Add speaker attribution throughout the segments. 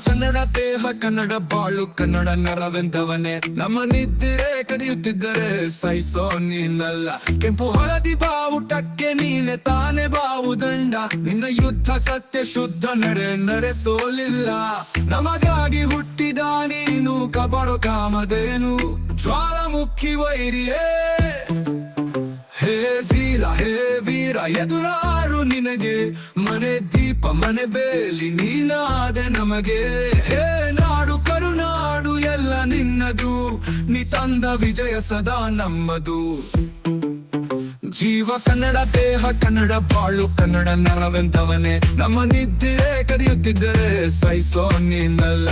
Speaker 1: ಕನ್ನಡ ದೇಹ ಕನ್ನಡ ಬಾಳು ಕನ್ನಡ ನರವೆಂದವನೇ ನಮ್ಮ ನಿದ್ದಿರೆ ಕದಿಯುತ್ತಿದ್ದರೆ ಸಹಿಸೋ ನೀನಲ್ಲ ಕೆಂಪು ಹಳದಿ ಬಾವುಟಕ್ಕೆ ನೀನೆ ತಾನೆ ಬಾವುದಂಡ ನಿನ್ನ ಯುದ್ಧ ಸತ್ಯ ಶುದ್ಧ ನಡೆಸೋಲಿಲ್ಲ ನಮಗಾಗಿ ಹುಟ್ಟಿದ ನೀನು ಕಬಾಡೋ ಕಾಮಧೇನು ಜ್ವಾಲಾಮುಖಿ ವೈರಿಯೇ ಹೇ ವೀರ ಎದುರಾರು ನಿನಗೆ ಮನೆ ದೀಪ ಮನೆ ಬೇಲಿ ನೀನಾದೆ ನಮಗೆ ಹೇ ನಾಡು ಕರುನಾಡು ಎಲ್ಲ ನಿನ್ನದು ನೀ ತಂದ ವಿಜಯ ಸದಾ ನಮ್ಮದು ಜೀವ ಕನ್ನಡ ದೇಹ ಕನ್ನಡ ಬಾಳು ಕನ್ನಡ ನರವೆಂದವನೇ ನಮ್ಮ ನಿದ್ದಿರೆ ಕದಿಯುತ್ತಿದ್ದರೆ ಸಹಿಸೋ ನೀನಲ್ಲ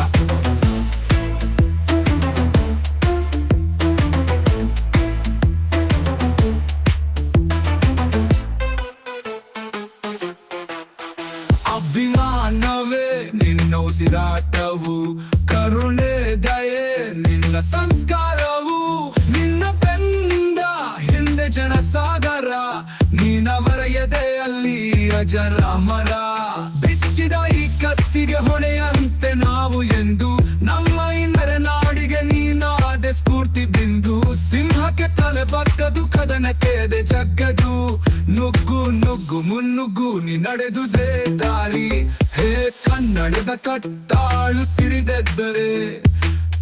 Speaker 1: ಅಭಿಮಾನವೇ ನಿನ್ನ ಉಸಿರಾಟವು ಕರುಣೆ ದಯೆ ನಿನ್ನ ಸಂಸ್ಕಾರವು ನಿನ್ನ ಬೆಂದ ಹಿಂದೆ ಜನಸಾಗರ ನೀನವರ ಎದೆಯಲ್ಲಿ ಅಜರ ಮರ ಬಿಚ್ಚಿದ ಈ ಕತ್ತಿಗೆ ಹೊಣೆಯಂತೆ ನಾವು ಎಂದು ನಮ್ಮ ಇನ್ನರೆ ನಾಡಿಗೆ ನೀನಾದೆ ಸ್ಫೂರ್ತಿ ಬಿಂದು ಸಿಂಹಕ್ಕೆ ತಲೆ ಬಗ್ಗದು ಕದನಕ್ಕೆ ಎದೆ ಜಗ್ಗದು ನುಗ್ಗು ನುಗ್ಗು ಮುನ್ನುಗ್ಗು ನೀ ನಡೆದುದೇ ದಾರಿ ಹೇ ಕನ್ನಡದ ಕಟ್ಟಾಳು ಸಿರಿದೆದ್ದರೆ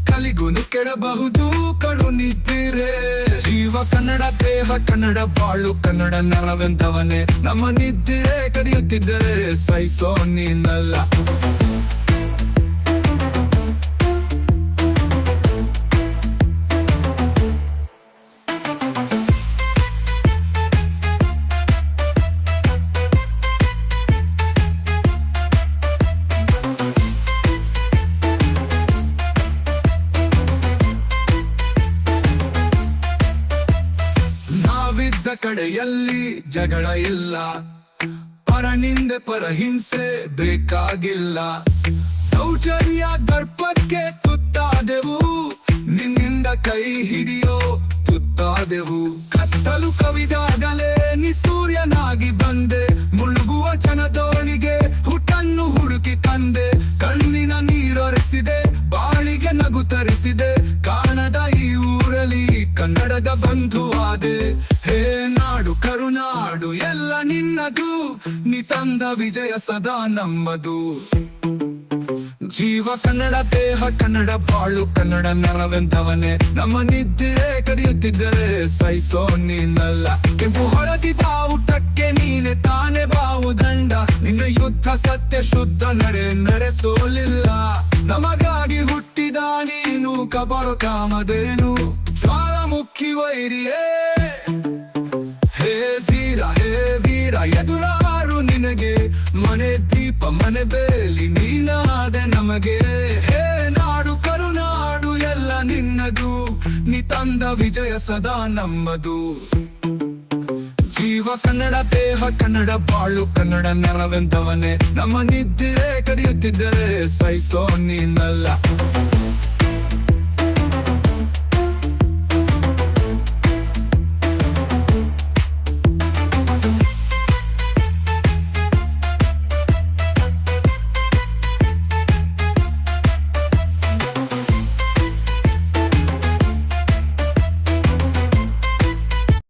Speaker 1: ಕಲಿಗುನು ಕೆಡಬಹುದು ಕಡು ನಿದ್ದಿರೆ ಜೀವ ಕನ್ನಡ ದೇಹ ಕನ್ನಡ ಬಾಳು ಕನ್ನಡ ನರವೆಂದವನೇ ನಮ್ಮ ನಿದ್ದಿರೆ ಕದಿಯುತ್ತಿದ್ದರೆ ಸಹಿಸೋ ನೀನಲ್ಲ ಕಡೆಯಲ್ಲಿ ಜಗಳ ಇಲ್ಲ ಪರನಿಂದೆ ಪರಹಿಂಸೆ ಬೇಕಾಗಿಲ್ಲ ದೌರ್ಜನ್ಯ ದರ್ಪಕ್ಕೆ ತುತ್ತಾದೆವು ನಿನ್ನಿಂದ ಕೈ ಹಿಡಿಯೋ ತುತ್ತಾದೆವು ಕತ್ತಲು ಕವಿದಾಗಲೇ ನೀ ಸೂರ್ಯನಾಗಿ ಬಂದೆ ಮುಳುಗುವ ಜನದೋಳಿಗೆ ಹುಟ್ಟನ್ನು ಹುಡುಕಿ ತಂದೆ ಕಣ್ಣಿನ ನೀರೊರೆಸಿದೆ ಬಾಳಿಗೆ ನಗು ತರಿಸಿದೆ ಕಾಣದ ಈ ಊರಲ್ಲಿ ಕನ್ನಡದ ಬಂಧುವಾದೆ ಹೇ ನಾಡು ಕರುನಾಡು ಎಲ್ಲ ನಿನ್ನದು ನೀ ತಂದ ವಿಜಯ ಸದಾ ನಮ್ಮದು ಜೀವ ಕನ್ನಡ ದೇಹ ಕನ್ನಡ ಬಾಳು ಕನ್ನಡ ನರವೆಂದವನೇ ನಮ್ಮ ನಿದ್ದಿರೆ ಕದಿಯುತ್ತಿದ್ದರೆ ಸಹಿಸೋ ನೀನಲ್ಲ ಕೆಂಪು ಹಳದಿ ಬಾವುಟಕ್ಕೆ ನೀನೆ ತಾನೆ ಬಾವುದಂಡ ನಿನ್ನ ಯುದ್ಧ ಸತ್ಯ ಶುದ್ಧ ನಡೆಸೋಲಿಲ್ಲ ನಮಗಾಗಿ ಹುಟ್ಟಿದ ನೀನು ಕಬಾಡೋ ಕಾಮಧೇನು ಜ್ವಾಲಾಮುಖಿ ವೈರಿಯೇ ಹೇ ವೀರ ಎದುರಾರು ನಿನಗೆ ಮನೆ ದೀಪ ಮನೆ ಬೇಲಿ ನೀನಾದೆ ನಮಗೆ ಹೇ ನಾಡು ಕರುನಾಡು ಎಲ್ಲ ನಿನ್ನದು ನೀ ತಂದ ವಿಜಯ ಸದಾ ನಮ್ಮದು ಜೀವ ಕನ್ನಡ ದೇಹ ಕನ್ನಡ ಬಾಳು ಕನ್ನಡ ನರವೆಂದವನೇ ನಮ್ಮ ನಿದ್ದಿರೆ ಕದಿಯುತ್ತಿದ್ದರೆ ಸಹಿಸೋ ನೀನಲ್ಲ